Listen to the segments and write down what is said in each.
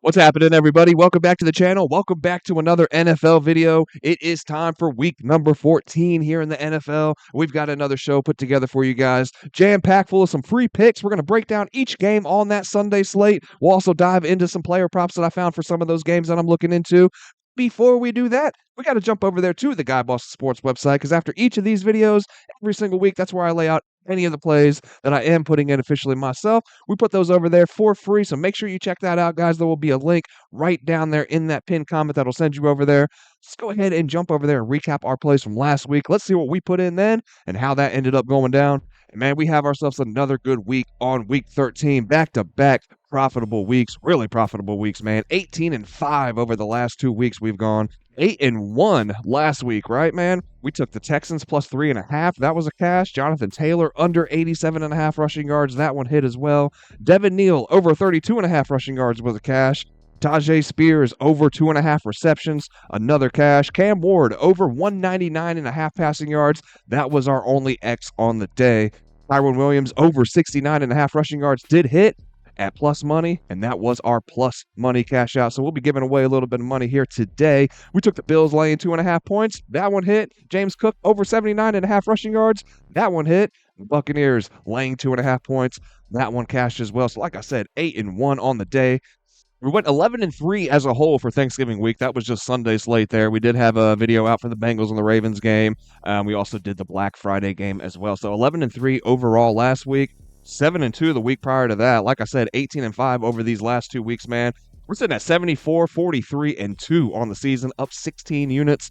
What's happening, everybody? Welcome back to the channel. Welcome back to another NFL video. It is time for week number 14 here in the NFL. We've got another show put together for you guys, jam-packed full of some free picks. We're going to break down each game on that Sunday slate. We'll also dive into some player props that I found for some of those games that I'm looking into. Before we do that, we got to jump over there to the Guy Boss Sports website, because after each of these videos, every single week, that's where I lay out any of the plays that I am putting in officially myself. We put those over there for free, so make sure you check that out, guys. There will be a link right down there in that pinned comment that'll send you over there. Let's go ahead and jump over there and recap our plays from last week. Let's see what we put in then and how that ended up going down. And man, we have ourselves another good week on week 13, back-to-back profitable weeks, really profitable weeks, man. 18-5 over the last 2 weeks we've gone. 8-1 last week, right, man? We took the Texans plus 3.5. That was a cash. Jonathan Taylor under 87.5 rushing yards. That one hit as well. Devin Neal over 32.5 rushing yards was a cash. Tajay Spears over 2.5 receptions, another cash. Cam Ward over 199.5 passing yards. That was our only X on the day. Tyrone Williams over 69.5 rushing yards did hit at plus money, and that was our plus money cash out. So we'll be giving away a little bit of money here today. We took the Bills laying 2.5 points. That one hit. James Cook over 79.5 rushing yards. That one hit. Buccaneers laying 2.5 points. That one cashed as well. So like I said, 8-1 on the day. We went 11-3 as a whole for Thanksgiving week. That was just Sunday slate there. We did have a video out for the Bengals and the Ravens game. We also did the Black Friday game as well. So 11-3 overall last week. 7-2 the week prior to that. Like I said, 18-5 over these last 2 weeks, man. We're sitting at 74, 43, and 2 on the season, up 16 units.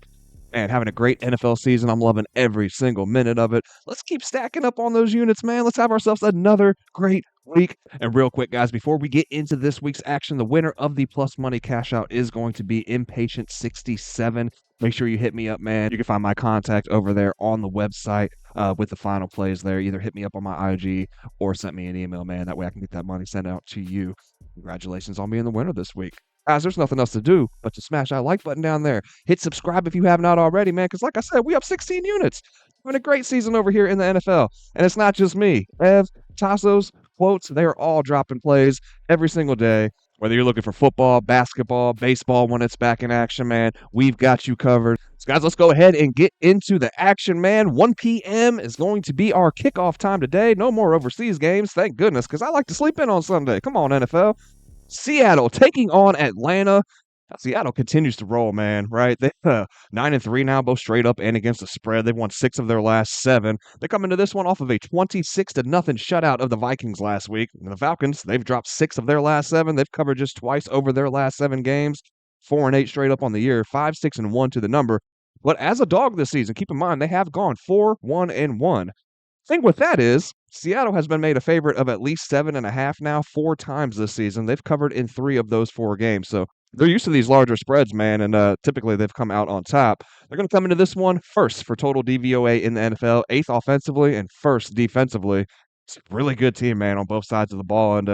And having a great NFL season. I'm loving every single minute of it. Let's keep stacking up on those units, man. Let's have ourselves another great week. And real quick, guys, before we get into this week's action, the winner of the plus money cash out is going to be Impatient67. Make sure you hit me up, man. You can find my contact over there on the website with the final plays there. Either hit me up on my IG or send me an email, man. That way I can get that money sent out to you. Congratulations on being the winner this week. Guys, there's nothing else to do but to smash that like button down there. Hit subscribe if you have not already, man, because like I said, we have 16 units. Having a great season over here in the NFL. And it's not just me. Ev, Tassos, Quotes, they are all dropping plays every single day. Whether you're looking for football, basketball, baseball when it's back in action, man, we've got you covered. So guys, let's go ahead and get into the action, man. 1 p.m. is going to be our kickoff time today. No more overseas games, thank goodness, because I like to sleep in on Sunday. Come on, NFL. Seattle taking on Atlanta. Seattle continues to roll, man, right? They're 9-3 now, both straight up and against the spread. They've won 6 of their last 7. They come into this one off of a 26-0 shutout of the Vikings last week. And the Falcons, they've dropped 6 of their last 7. They've covered just twice over their last 7 games. 4-8 straight up on the year, 5-6-1 to the number. But as a dog this season, keep in mind, they have gone 4-1-1. Thing with that is, Seattle has been made a favorite of at least 7.5 now, 4 times this season. They've covered in 3 of those 4 games. So they're used to these larger spreads, man, and typically they've come out on top. They're going to come into this one first for total DVOA in the NFL, 8th offensively and 1st defensively. It's a really good team, man, on both sides of the ball, and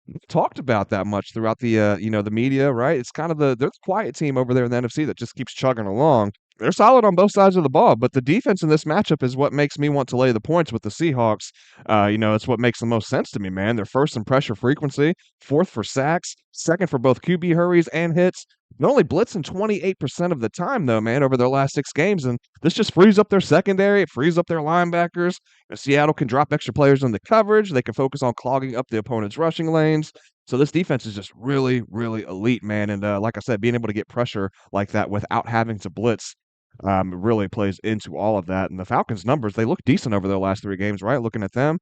we've talked about that much throughout the the media, right? It's kind of they're the quiet team over there in the NFC that just keeps chugging along. They're solid on both sides of the ball, but the defense in this matchup is what makes me want to lay the points with the Seahawks. It's what makes the most sense to me, man. They're first in pressure frequency, 4th for sacks, 2nd for both QB hurries and hits. They're only blitzing 28% of the time, though, man, over their last 6 games, and this just frees up their secondary. It frees up their linebackers. Seattle can drop extra players in the coverage. They can focus on clogging up the opponent's rushing lanes. So this defense is just really, really elite, man. And like I said, being able to get pressure like that without having to blitz really plays into all of that. And the Falcons' numbers, they look decent over their last 3 games, right? Looking at them,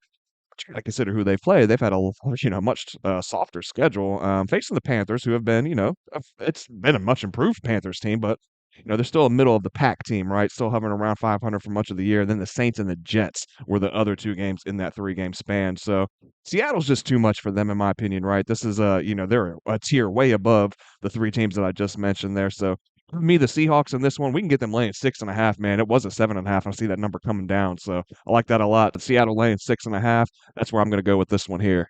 but you got to consider who they've played. They've had a much softer schedule, facing the Panthers, who have been, it's been a much improved Panthers team, but they're still a middle of the pack team, right? Still hovering around 500 for much of the year. And then the Saints and the Jets were the other 2 games in that 3-game span. So Seattle's just too much for them, in my opinion, right? This is they're a tier way above the 3 teams that I just mentioned there. So for me, the Seahawks in this one, we can get them laying 6.5, man. It was a 7.5. I see that number coming down, so I like that a lot. The Seattle laying 6.5. That's where I'm going to go with this one here.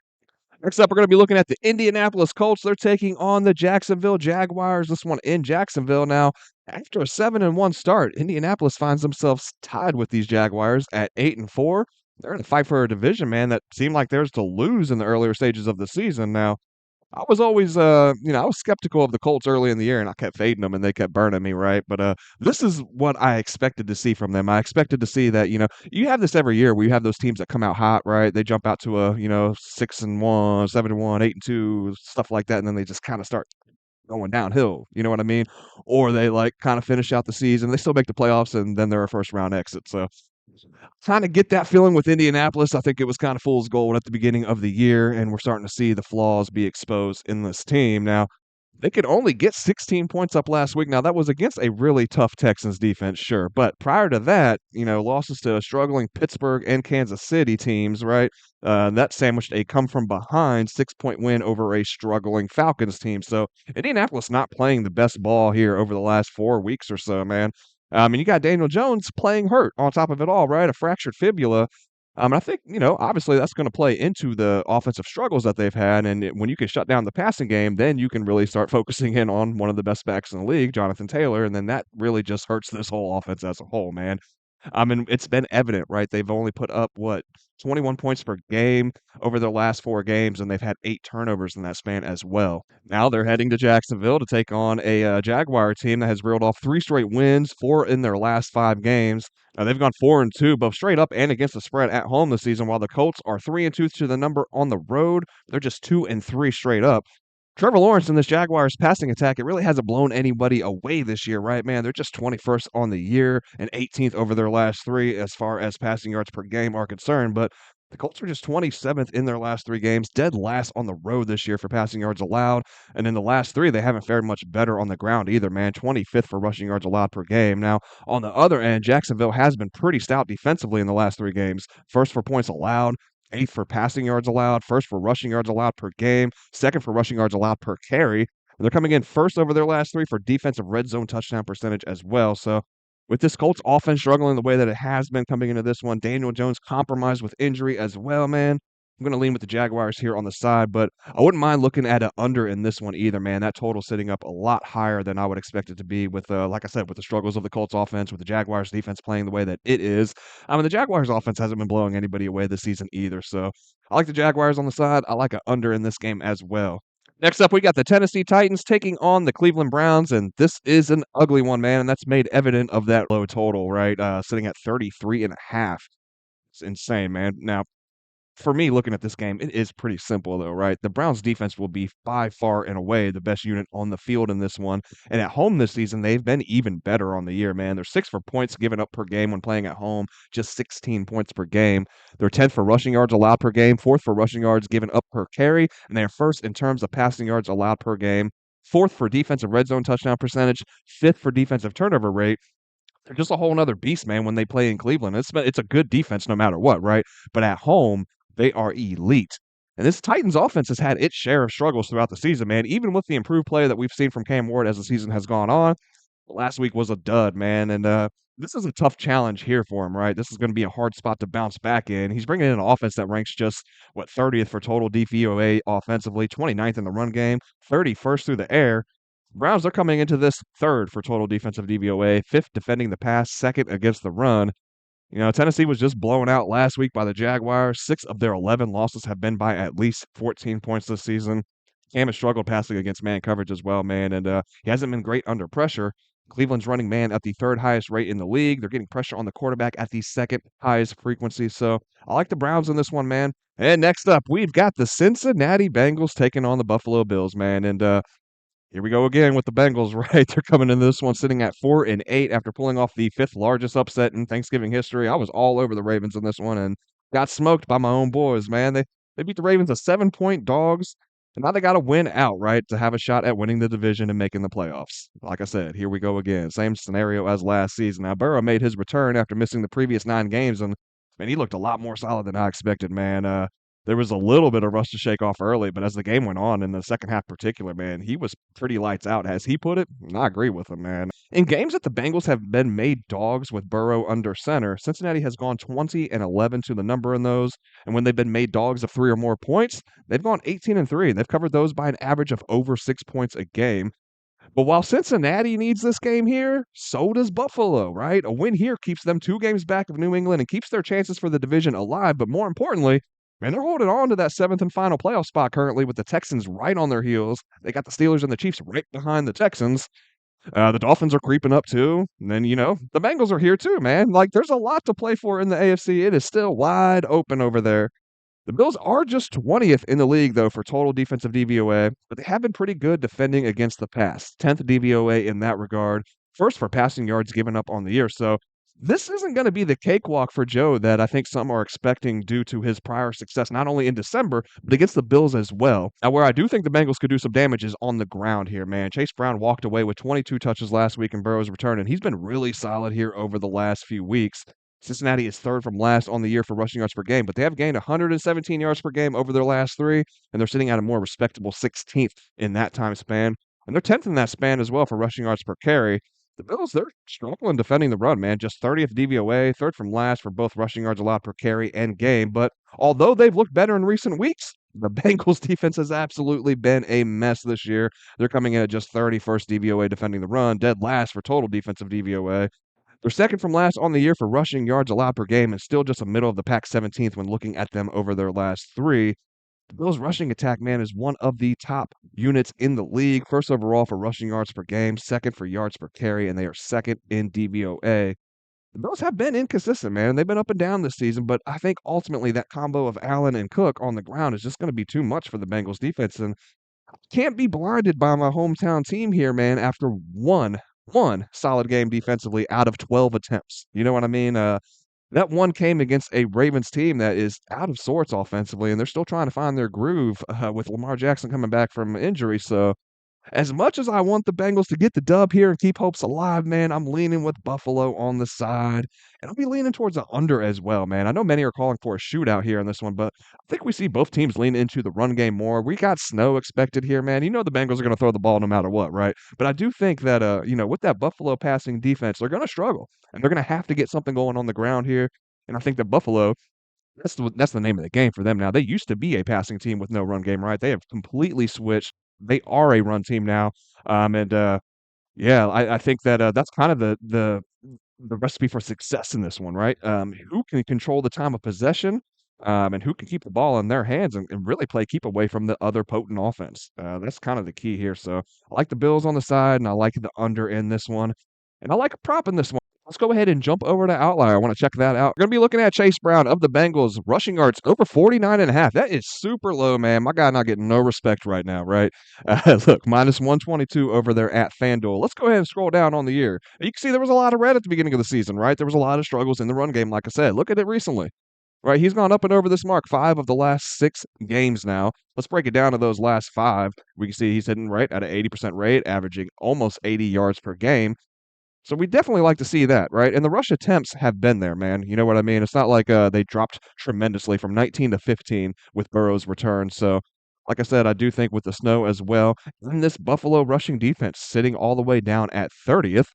Next up, we're going to be looking at the Indianapolis Colts. They're taking on the Jacksonville Jaguars. This one in Jacksonville now. After a 7-1 start, Indianapolis finds themselves tied with these Jaguars at 8-4. They're in a fight for a division, man, that seemed like theirs to lose in the earlier stages of the season. Now, I was always, I was skeptical of the Colts early in the year, and I kept fading them, and they kept burning me, right? But this is what I expected to see from them. I expected to see that, you have this every year where you have those teams that come out hot, right? They jump out to a, 6-1, 7-1, 8-2, stuff like that, and then they just kind of start going downhill. You know what I mean? Or they like kind of finish out the season. They still make the playoffs, and then they're a first round exit. So kind of get that feeling with Indianapolis. I think it was kind of fool's gold at the beginning of the year, and we're starting to see the flaws be exposed in this team. Now, they could only get 16 points up last week. Now, that was against a really tough Texans defense, sure. But prior to that, losses to struggling Pittsburgh and Kansas City teams, right? That sandwiched a come from behind 6-point win over a struggling Falcons team. So, Indianapolis not playing the best ball here over the last 4 weeks or so, man. You got Daniel Jones playing hurt on top of it all, right? A fractured fibula. I think, obviously that's going to play into the offensive struggles that they've had. And when you can shut down the passing game, then you can really start focusing in on one of the best backs in the league, Jonathan Taylor. And then that really just hurts this whole offense as a whole, man. It's been evident, right? They've only put up, 21 points per game over their last 4 games, and they've had 8 turnovers in that span as well. Now they're heading to Jacksonville to take on a Jaguar team that has reeled off 3 straight wins, 4 in their last 5 games. They've gone 4-2, both straight up and against the spread at home this season, while the Colts are 3-2 to the number on the road. They're just 2-3 straight up. Trevor Lawrence and this Jaguars passing attack, it really hasn't blown anybody away this year, right, man? They're just 21st on the year and 18th over their last 3 as far as passing yards per game are concerned. But the Colts are just 27th in their last 3 games, dead last on the road this year for passing yards allowed. And in the last 3, they haven't fared much better on the ground either, man. 25th for rushing yards allowed per game. Now, on the other end, Jacksonville has been pretty stout defensively in the last 3 games. First for points allowed, 8th for passing yards allowed, first for rushing yards allowed per game, second for rushing yards allowed per carry. They're coming in first over their last 3 for defensive red zone touchdown percentage as well. So, with this Colts offense struggling the way that it has been coming into this one, Daniel Jones compromised with injury as well, man. I'm going to lean with the Jaguars here on the side, but I wouldn't mind looking at an under in this one either, man. That total sitting up a lot higher than I would expect it to be with, like I said, with the struggles of the Colts offense, with the Jaguars defense playing the way that it is. The Jaguars offense hasn't been blowing anybody away this season either, so I like the Jaguars on the side. I like an under in this game as well. Next up, we got the Tennessee Titans taking on the Cleveland Browns, and this is an ugly one, man, and that's made evident of that low total, right? Sitting at 33.5. It's insane, man. Now, for me, looking at this game, it is pretty simple, though, right? The Browns defense will be by far and away the best unit on the field in this one. And at home this season, they've been even better on the year, man. They're 6th for points given up per game when playing at home, just 16 points per game. They're 10th for rushing yards allowed per game, 4th for rushing yards given up per carry, and they're 1st in terms of passing yards allowed per game. 4th for defensive red zone touchdown percentage, 5th for defensive turnover rate. They're just a whole nother beast, man, when they play in Cleveland. It's a good defense no matter what, right? But at home, they are elite. And this Titans offense has had its share of struggles throughout the season, man. Even with the improved play that we've seen from Cam Ward as the season has gone on, last week was a dud, man. And this is a tough challenge here for him, right? This is going to be a hard spot to bounce back in. He's bringing in an offense that ranks just, 30th for total DVOA offensively, 29th in the run game, 31st through the air. Browns are coming into this 3rd for total defensive DVOA, 5th defending the pass, 2nd against the run. Tennessee was just blown out last week by the Jaguars. 6 of their 11 losses have been by at least 14 points this season. Cam has struggled passing against man coverage as well, man, and he hasn't been great under pressure. Cleveland's running man at the 3rd highest rate in the league. They're getting pressure on the quarterback at the 2nd highest frequency. So I like the Browns in this one, man. And next up, we've got the Cincinnati Bengals taking on the Buffalo Bills, man. And here we go again with the Bengals, right? They're coming into this one sitting at 4-8 after pulling off the 5th largest upset in Thanksgiving history. I was all over the Ravens in this one and got smoked by my own boys, man. They beat the Ravens as 7-point dogs, and now they got to win outright to have a shot at winning the division and making the playoffs. Like I said, here we go again. Same scenario as last season. Now, Burrow made his return after missing the previous 9 games, and man, he looked a lot more solid than I expected, man. There was a little bit of rust to shake off early, but as the game went on in the second half particular, man, he was pretty lights out, as he put it. And I agree with him, man. In games that the Bengals have been made dogs with Burrow under center, Cincinnati has gone 20-11 to the number in those. And when they've been made dogs of 3 or more points, they've gone 18-3. They've covered those by an average of over 6 points a game. But while Cincinnati needs this game here, so does Buffalo, right? A win here keeps them 2 games back of New England and keeps their chances for the division alive. But more importantly, Man, they're holding on to that 7th and final playoff spot currently with the Texans right on their heels. They got the Steelers and the Chiefs right behind the Texans. The Dolphins are creeping up too. And then, the Bengals are here too, man. Like, there's a lot to play for in the AFC. It is still wide open over there. The Bills are just 20th in the league, though, for total defensive DVOA, but they have been pretty good defending against the pass. 10th DVOA in that regard. First for passing yards given up on the year. So this isn't going to be the cakewalk for Joe that I think some are expecting due to his prior success, not only in December, but against the Bills as well. Now, where I do think the Bengals could do some damage is on the ground here, man. Chase Brown walked away with 22 touches last week in Burrow's return, and he's been really solid here over the last few weeks. Cincinnati is third from last on the year for rushing yards per game, but they have gained 117 yards per game over their last three, and they're sitting at a more respectable 16th in that time span. And they're 10th in that span as well for rushing yards per carry. The Bills, they're struggling defending the run, man. Just 30th DVOA, third from last for both rushing yards allowed per carry and game. But although they've looked better in recent weeks, the Bengals defense has absolutely been a mess this year. They're coming in at just 31st DVOA defending the run, dead last for total defensive DVOA. They're second from last on the year for rushing yards allowed per game and still just a middle of the pack 17th when looking at them over their last three. The Bills' rushing attack, man, is one of the top units in the league. First overall for rushing yards per game, second for yards per carry, and they are second in DVOA. The Bills have been inconsistent, man. They've been up and down this season, but I think ultimately that combo of Allen and Cook on the ground is just going to be too much for the Bengals defense. And can't be blinded by my hometown team here, man, after one solid game defensively out of 12 attempts. You know what I mean? That one came against a Ravens team that is out of sorts offensively, and they're still trying to find their groove with Lamar Jackson coming back from injury. So as much as I want the Bengals to get the dub here and keep hopes alive, man, I'm leaning with Buffalo on the side. And I'll be leaning towards the under as well, man. I know many are calling for a shootout here in this one, but I think we see both teams lean into the run game more. We got snow expected here, man. You know the Bengals are going to throw the ball no matter what, right? But I do think that, with that Buffalo passing defense, they're going to struggle. And they're going to have to get something going on the ground here. And I think that Buffalo, that's the name of the game for them now. They used to be a passing team with no run game, right? They have completely switched. They are a run team now, yeah, I think that that's kind of the recipe for success in this one, right? Who can control the time of possession, and who can keep the ball in their hands and really play keep away from the other potent offense. That's kind of the key here. So I like the Bills on the side, and I like the under in this one, and I like a prop in this one. Let's go ahead and jump over to Outlier. I want to check that out. We're going to be looking at Chase Brown of the Bengals, rushing yards over 49.5. That is super low, man. My guy not getting no respect right now, right? Look, minus 122 over there at FanDuel. Let's go ahead and scroll down on the year. You can see there was a lot of red at the beginning of the season, right? There was a lot of struggles in the run game, like I said. Look at it recently, right? He's gone up and over this mark 5 of the last 6 games now. Let's break it down to those last 5. We can see he's hitting right at an 80% rate, averaging almost 80 yards per game. So we definitely like to see that, right? And the rush attempts have been there, man. You know what I mean? It's not like they dropped tremendously from 19 to 15 with Burrow's return. So, like I said, I do think with the snow as well, and this Buffalo rushing defense sitting all the way down at 30th,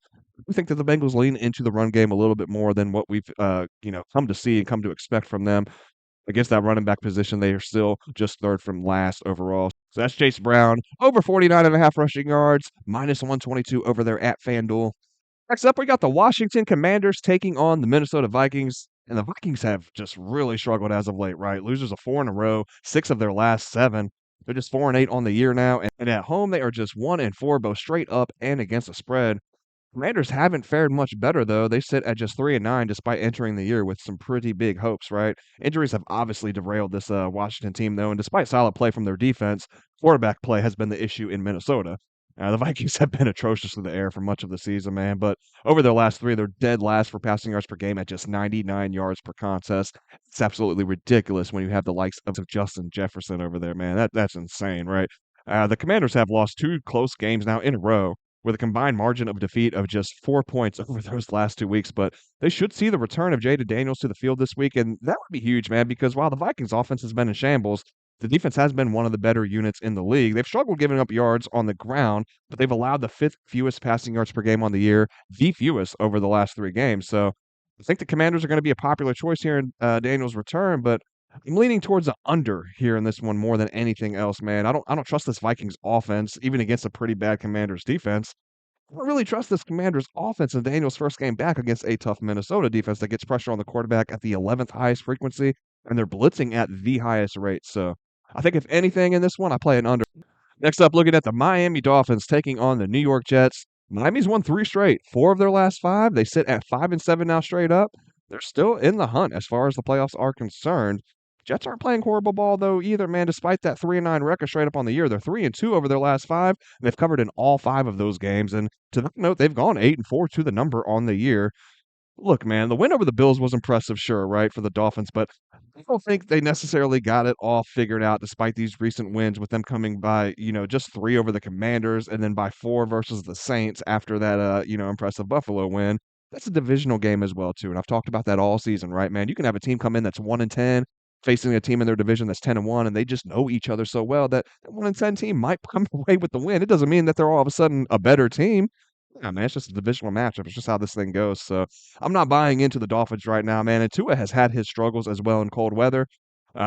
I think that the Bengals lean into the run game a little bit more than what we've come to see and come to expect from them. Against that running back position, they are still just third from last overall. So that's Chase Brown, over 49.5 rushing yards, minus 122 over there at FanDuel. Next up, we got the Washington Commanders taking on the Minnesota Vikings. And the Vikings have just really struggled as of late, right? Losers of 4 in a row, 6 of their last 7. They're just 4-8 on the year now. And at home, they are just 1-4, both straight up and against the spread. Commanders haven't fared much better, though. They sit at just 3-9 despite entering the year with some pretty big hopes, right? Injuries have obviously derailed this Washington team, though. And despite solid play from their defense, quarterback play has been the issue in Minnesota. The Vikings have been atrocious in the air for much of the season, man. But over their last 3, they're dead last for passing yards per game at just 99 yards per contest. It's absolutely ridiculous when you have the likes of Justin Jefferson over there, man. That's insane, right? The Commanders have lost 2 close games now in a row with a combined margin of defeat of just 4 points over those last 2 weeks. But they should see the return of Jaden Daniels to the field this week, and that would be huge, man, because while the Vikings offense has been in shambles, the defense has been one of the better units in the league. They've struggled giving up yards on the ground, but they've allowed the 5th fewest passing yards per game on the year, the fewest over the last 3 games. So I think the Commanders are going to be a popular choice here in Daniels' return, but I'm leaning towards the under here in this one more than anything else, man. I don't trust this Vikings offense, even against a pretty bad Commanders defense. I don't really trust this Commanders offense in Daniels' first game back against a tough Minnesota defense that gets pressure on the quarterback at the 11th highest frequency. and they're blitzing at the highest rate. So I think if anything in this one, I play an under. Next up, looking at the Miami Dolphins taking on the New York Jets. Miami's won three straight, four of their last five. They sit at 5-7 now straight up. They're still in the hunt as far as the playoffs are concerned. Jets aren't playing horrible ball though either, man. Despite that 3-9 record straight up on the year, they're 3-2 over their last five. And they've covered in all five of those games. And to that note, they've gone 8-4 to the number on the year. Look, man, the win over the Bills was impressive, sure, right, for the Dolphins, but I don't think they necessarily got it all figured out despite these recent wins with them coming by, just 3 over the Commanders and then by 4 versus the Saints after that, impressive Buffalo win. That's a divisional game as well too, and I've talked about that all season, right, man? You can have a team come in that's 1-10 facing a team in their division that's 10-1, and they just know each other so well that that 1-10 team might come away with the win. It doesn't mean that they're all of a sudden a better team. Yeah, man, it's just a divisional matchup. It's just how this thing goes. So I'm not buying into the Dolphins right now, man. And Tua has had his struggles as well in cold weather.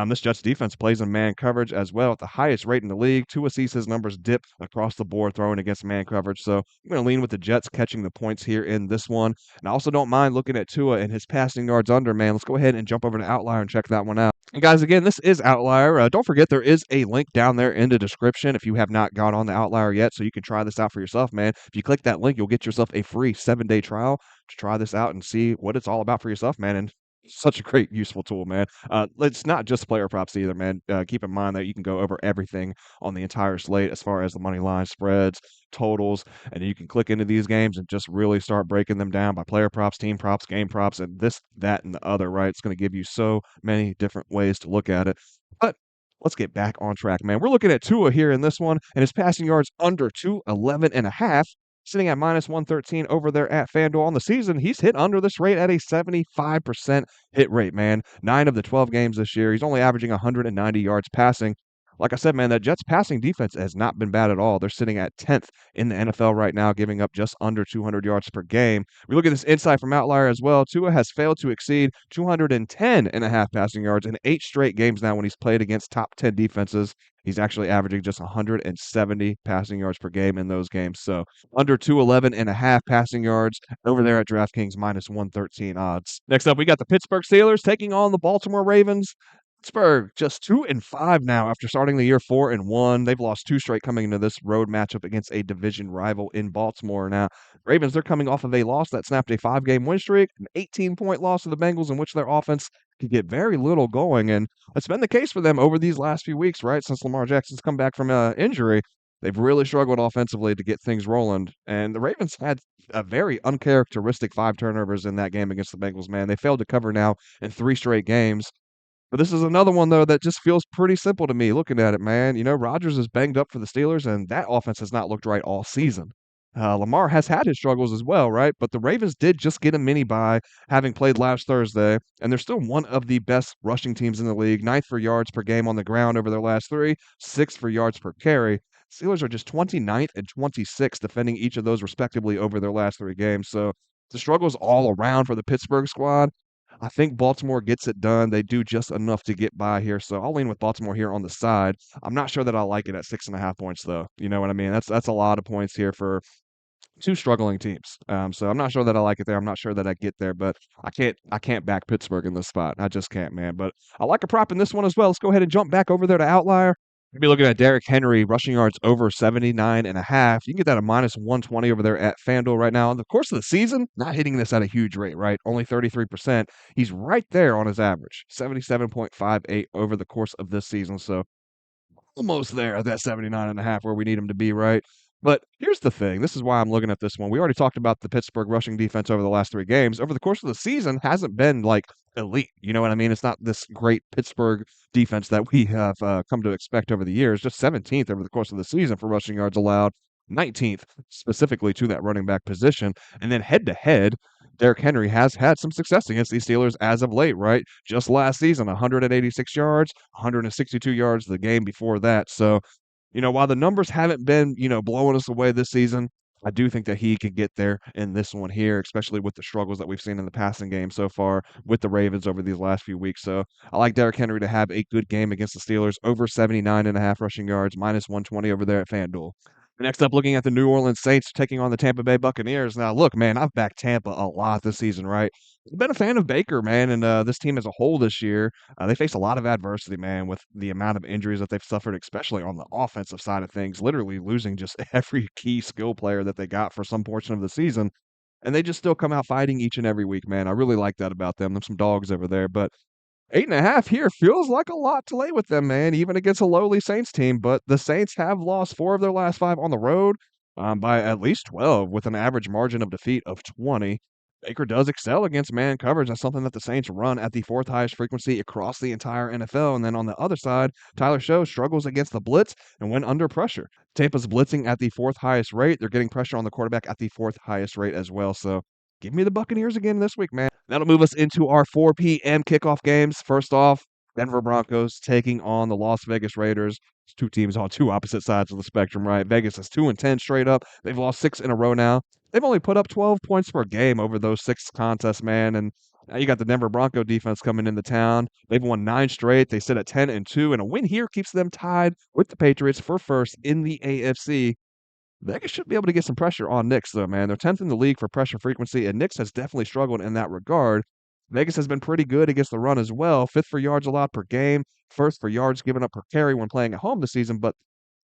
This Jets defense plays in man coverage as well at the highest rate in the league. Tua sees his numbers dip across the board throwing against man coverage. So I'm going to lean with the Jets catching the points here in this one. And I also don't mind looking at Tua and his passing yards under, man. Let's go ahead and jump over to Outlier and check that one out. And guys, again, this is Outlier. Don't forget there is a link down there in the description if you have not gone on the Outlier yet, so you can try this out for yourself, man. If you click that link, you'll get yourself a free 7-day trial to try this out and see what it's all about for yourself, man. And such a great, useful tool, man. It's not just player props either, man. Keep in mind that you can go over everything on the entire slate as far as the money line spreads, totals, and you can click into these games and just really start breaking them down by player props, team props, game props, and this, that, and the other, right? It's going to give you so many different ways to look at it. But let's get back on track, man. We're looking at Tua here in this one, and his passing yards under 211.5, sitting at minus 113 over there at FanDuel on the season. He's hit under this rate at a 75% hit rate, man. 9 of the 12 games this year. He's only averaging 190 yards passing. Like I said, man, that Jets passing defense has not been bad at all. They're sitting at 10th in the NFL right now, giving up just under 200 yards per game. We look at this insight from Outlier as well. Tua has failed to exceed 210.5 passing yards in 8 straight games now when he's played against top 10 defenses. He's actually averaging just 170 passing yards per game in those games. So under 211.5 passing yards over there at DraftKings minus 113 odds. Next up, we got the Pittsburgh Steelers taking on the Baltimore Ravens. Pittsburgh just 2-5 now after starting the year 4-1. They've lost 2 straight coming into this road matchup against a division rival in Baltimore. Now, Ravens, they're coming off of a loss that snapped a 5-game win streak, an 18-point loss to the Bengals in which their offense could get very little going. And it's been the case for them over these last few weeks, right? Since Lamar Jackson's come back from injury, they've really struggled offensively to get things rolling. And the Ravens had a very uncharacteristic 5 turnovers in that game against the Bengals, man. They failed to cover now in 3 straight games. But this is another one, though, that just feels pretty simple to me looking at it, man. Rodgers is banged up for the Steelers, and that offense has not looked right all season. Lamar has had his struggles as well, right? But the Ravens did just get a mini bye, having played last Thursday, and they're still one of the best rushing teams in the league. 9th for yards per game on the ground over their last 3, 6th for yards per carry. Steelers are just 29th and 26th, defending each of those respectively over their last 3 games. So the struggles all around for the Pittsburgh squad. I think Baltimore gets it done. They do just enough to get by here, so I'll lean with Baltimore here on the side. I'm not sure that I like it at 6.5 points, though. You know what I mean? That's a lot of points here for 2 struggling teams. So I'm not sure that I like it there. I'm not sure that I get there, but I can't back Pittsburgh in this spot. I just can't, man. But I like a prop in this one as well. Let's go ahead and jump back over there to Outlier. We'll be looking at Derrick Henry rushing yards over 79.5. You can get that at minus 120 over there at FanDuel right now. In the course of the season, not hitting this at a huge rate, right? Only 33%. He's right there on his average, 77.58 over the course of this season. So almost there at that 79.5 where we need him to be, right? But here's the thing. This is why I'm looking at this one. We already talked about the Pittsburgh rushing defense over the last 3 games. Over the course of the season, hasn't been like elite. You know what I mean? It's not this great Pittsburgh defense that we have come to expect over the years. Just 17th over the course of the season for rushing yards allowed, 19th specifically to that running back position. And then head to head, Derrick Henry has had some success against these Steelers as of late, right? Just last season, 186 yards, 162 yards the game before that. So, while the numbers haven't been, blowing us away this season, I do think that he could get there in this one here, especially with the struggles that we've seen in the passing game so far with the Ravens over these last few weeks. So I like Derrick Henry to have a good game against the Steelers, over 79.5 rushing yards, minus 120 over there at FanDuel. Next up, looking at the New Orleans Saints taking on the Tampa Bay Buccaneers. Now, look, man, I've backed Tampa a lot this season, right? I've been a fan of Baker, man, and this team as a whole this year. They face a lot of adversity, man, with the amount of injuries that they've suffered, especially on the offensive side of things, literally losing just every key skill player that they got for some portion of the season. And they just still come out fighting each and every week, man. I really like that about them. There's some dogs over there, but 8.5 here feels like a lot to lay with them, man, even against a lowly Saints team. But the Saints have lost 4 of their last 5 on the road by at least 12 with an average margin of defeat of 20. Baker does excel against man coverage. That's something that the Saints run at the fourth highest frequency across the entire NFL. And then on the other side, Tyler Show struggles against the blitz and when under pressure. Tampa's blitzing at the fourth highest rate. They're getting pressure on the quarterback at the fourth highest rate as well. So give me the Buccaneers again this week, man. That'll move us into our 4 p.m. kickoff games. First off, Denver Broncos taking on the Las Vegas Raiders. It's two teams on two opposite sides of the spectrum, right? Vegas is 2-10 straight up. They've lost 6 in a row now. They've only put up 12 points per game over those 6 contests, man. And now you got the Denver Bronco defense coming into town. They've won 9 straight. They sit at 10-2, and a win here keeps them tied with the Patriots for first in the AFC. Vegas should be able to get some pressure on Knicks, though, man. They're 10th in the league for pressure frequency, and Knicks has definitely struggled in that regard. Vegas has been pretty good against the run as well. 5th for yards allowed per game, 1st for yards given up per carry when playing at home this season. But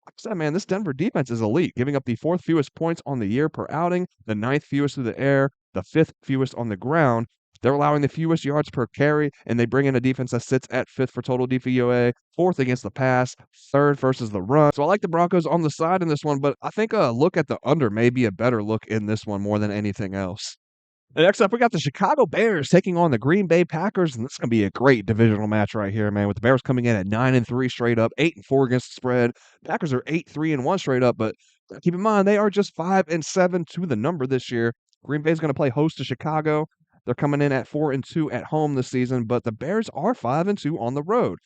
like I said, man, this Denver defense is elite, giving up the 4th fewest points on the year per outing, the 9th fewest through the air, the 5th fewest on the ground. They're allowing the fewest yards per carry, and they bring in a defense that sits at 5th for total DVOA, 4th against the pass, 3rd versus the run. So I like the Broncos on the side in this one, but I think a look at the under may be a better look in this one more than anything else. And next up, we got the Chicago Bears taking on the Green Bay Packers, and this is going to be a great divisional match right here, man. With the Bears coming in at 9-3 straight up, 8-4 against the spread. Packers are 8-3-1 straight up, but keep in mind they are just 5-7 to the number this year. Green Bay is going to play host to Chicago. They're coming in at 4-2 at home this season, but the Bears are 5-2 on the road.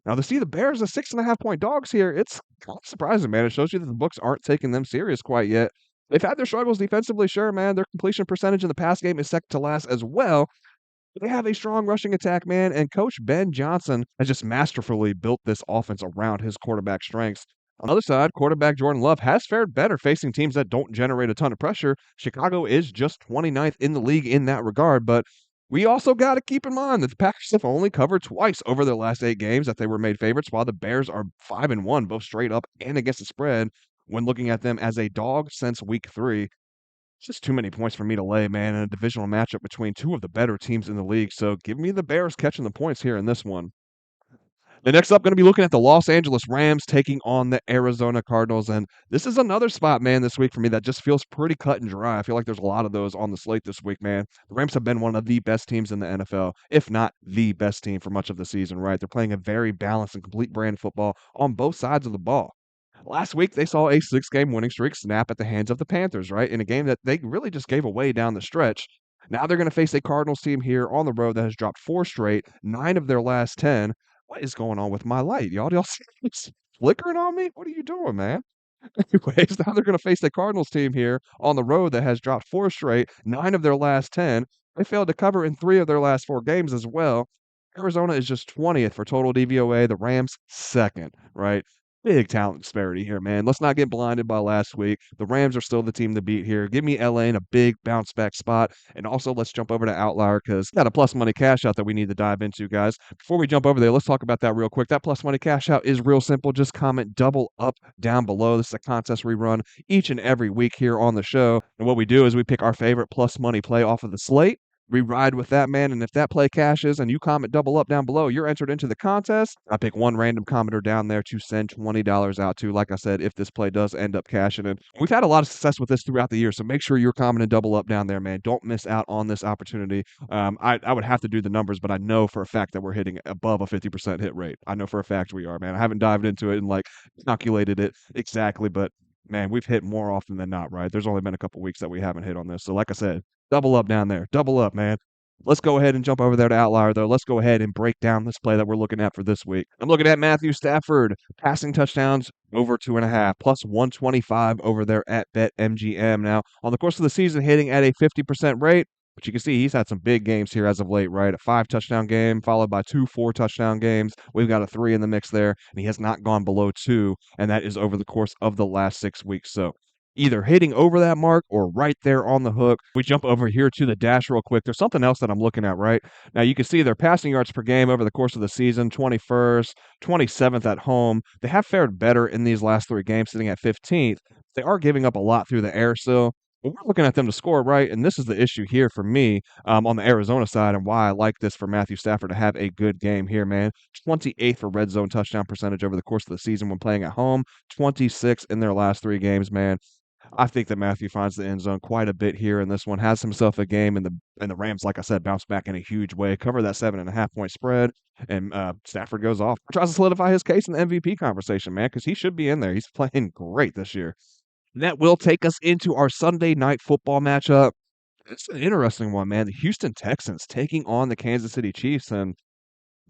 Now, to see the Bears as 6.5-point dogs here, it's kind of surprising, man. It shows you that the books aren't taking them serious quite yet. They've had their struggles defensively, sure, man. Their completion percentage in the pass game is second to last as well. They have a strong rushing attack, man, and Coach Ben Johnson has just masterfully built this offense around his quarterback strengths. On the other side, quarterback Jordan Love has fared better facing teams that don't generate a ton of pressure. Chicago is just 29th in the league in that regard, but we also got to keep in mind that the Packers have only covered twice over their last 8 games that they were made favorites, while the Bears are 5-1, both straight up and against the spread when looking at them as a dog since week 3. It's just too many points for me to lay, man, in a divisional matchup between two of the better teams in the league. So give me the Bears catching the points here in this one. The next up, going to be looking at the Los Angeles Rams taking on the Arizona Cardinals. And this is another spot, man, this week for me that just feels pretty cut and dry. I feel like there's a lot of those on the slate this week, man. The Rams have been one of the best teams in the NFL, if not the best team for much of the season, right? They're playing a very balanced and complete brand of football on both sides of the ball. Last week, they saw a 6-game winning streak snap at the hands of the Panthers, right? In a game that they really just gave away down the stretch. Now they're going to face a Cardinals team here on the road that has dropped 4 straight, 9 of their last 10. What is going on with my light, y'all? Y'all see it's flickering on me? What are you doing, man? Anyways, now they're going to face the Cardinals team here on the road that has dropped 4 straight, 9 of their last 10. They failed to cover in 3 of their last 4 games as well. Arizona is just 20th for total DVOA. The Rams, second, right? Big talent disparity here, man. Let's not get blinded by last week. The Rams are still the team to beat here. Give me LA in a big bounce back spot. And also, let's jump over to Outlier because got a plus money cash out that we need to dive into, guys. Before we jump over there, let's talk about that real quick. That plus money cash out is real simple. Just comment double up down below. This is a contest we run each and every week here on the show. And what we do is we pick our favorite plus money play off of the slate. We ride with that, man, and if that play cashes and you comment double up down below, you're entered into the contest. I pick one random commenter down there to send $20 out to, like I said, if this play does end up cashing in. We've had a lot of success with this throughout the year, so make sure you're commenting double up down there, man. Don't miss out on this opportunity. I would have to do the numbers, but I know for a fact that we're hitting above a 50% hit rate. I know for a fact we are, man. I haven't dived into it and, calculated it exactly, but man, we've hit more often than not, right? There's only been a couple weeks that we haven't hit on this. So like I said, double up down there. Double up, man. Let's go ahead and jump over there to Outlier, though. Let's go ahead and break down this play that we're looking at for this week. I'm looking at Matthew Stafford, passing touchdowns over 2.5, plus 125 over there at BetMGM. Now, on the course of the season, hitting at a 50% rate. But you can see he's had some big games here as of late, right? A 5-touchdown game followed by 2 4-touchdown games. We've got a 3 in the mix there, and he has not gone below 2, and that is over the course of the last 6 weeks. So either hitting over that mark or right there on the hook. We jump over here to the dash real quick. There's something else that I'm looking at, right? Now you can see their passing yards per game over the course of the season, 21st, 27th at home. They have fared better in these last 3 games, sitting at 15th. They are giving up a lot through the air still. But we're looking at them to score, right? And this is the issue here for me on the Arizona side and why I like this for Matthew Stafford to have a good game here, man. 28th for red zone touchdown percentage over the course of the season when playing at home, 26 in their last 3 games, man. I think that Matthew finds the end zone quite a bit here in this one, has himself a game, and the Rams, like I said, bounce back in a huge way, cover that 7.5 point spread, and Stafford goes off. Tries to solidify his case in the MVP conversation, man, because he should be in there. He's playing great this year. And that will take us into our Sunday night football matchup. It's an interesting one, man. The Houston Texans taking on the Kansas City Chiefs, and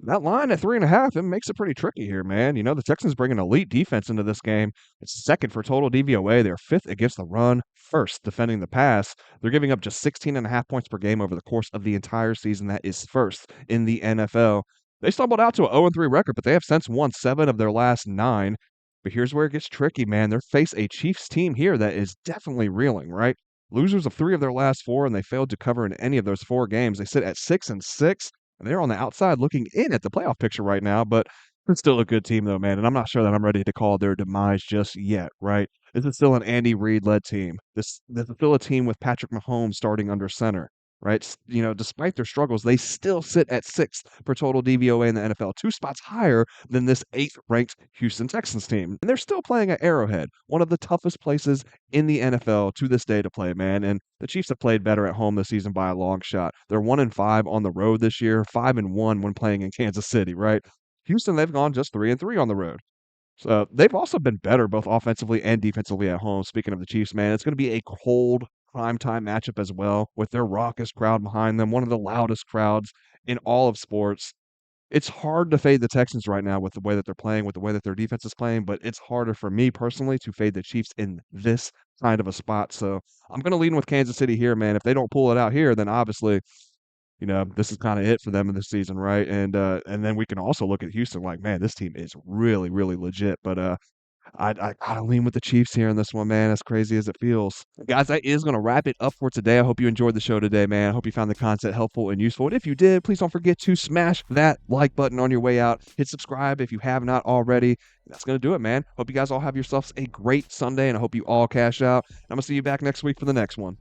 that line at 3.5, it makes it pretty tricky here, man. You know, the Texans bring an elite defense into this game. It's second for total DVOA. They're fifth against the run, first defending the pass. They're giving up just 16.5 points per game over the course of the entire season. That is first in the NFL. They stumbled out to a 0-3 record, but they have since won 7 of their last 9. But here's where it gets tricky, man. They face a Chiefs team here that is definitely reeling, right? Losers of 3 of their last 4, and they failed to cover in any of those 4 games. They sit at 6-6. They're on the outside looking in at the playoff picture right now, but it's still a good team, though, man. And I'm not sure that I'm ready to call their demise just yet, right? This is still an Andy Reid-led team. This is still a team with Patrick Mahomes starting under center, right? You know, despite their struggles, they still sit at 6th for total DVOA in the NFL, 2 spots higher than this 8th-ranked Houston Texans team. And they're still playing at Arrowhead, one of the toughest places in the NFL to this day to play, man. And the Chiefs have played better at home this season by a long shot. They're 1-5 on the road this year, 5-1 when playing in Kansas City, right? Houston, they've gone just 3-3 on the road. So they've also been better both offensively and defensively at home. Speaking of the Chiefs, man, it's going to be a cold primetime matchup as well with their raucous crowd behind them, one of the loudest crowds in all of sports. It's hard to fade the Texans right now with the way that they're playing, with the way that their defense is playing, but it's harder for me personally to fade the Chiefs in this kind of a spot. So I'm going to lean with Kansas City here, man. If they don't pull it out here, then obviously, you know, this is kind of it for them in this season, right? And then we can also look at Houston like, man, this team is really, really legit. But I gotta lean with the Chiefs here in this one, man, as crazy as it feels. Guys, that is gonna wrap it up for today. I hope you enjoyed the show today, man. I hope you found the content helpful and useful. And if you did, please don't forget to smash that like button on your way out. Hit subscribe if you have not already. That's gonna do it, man. Hope you guys all have yourselves a great Sunday, and I hope you all cash out. I'm gonna see you back next week for the next one.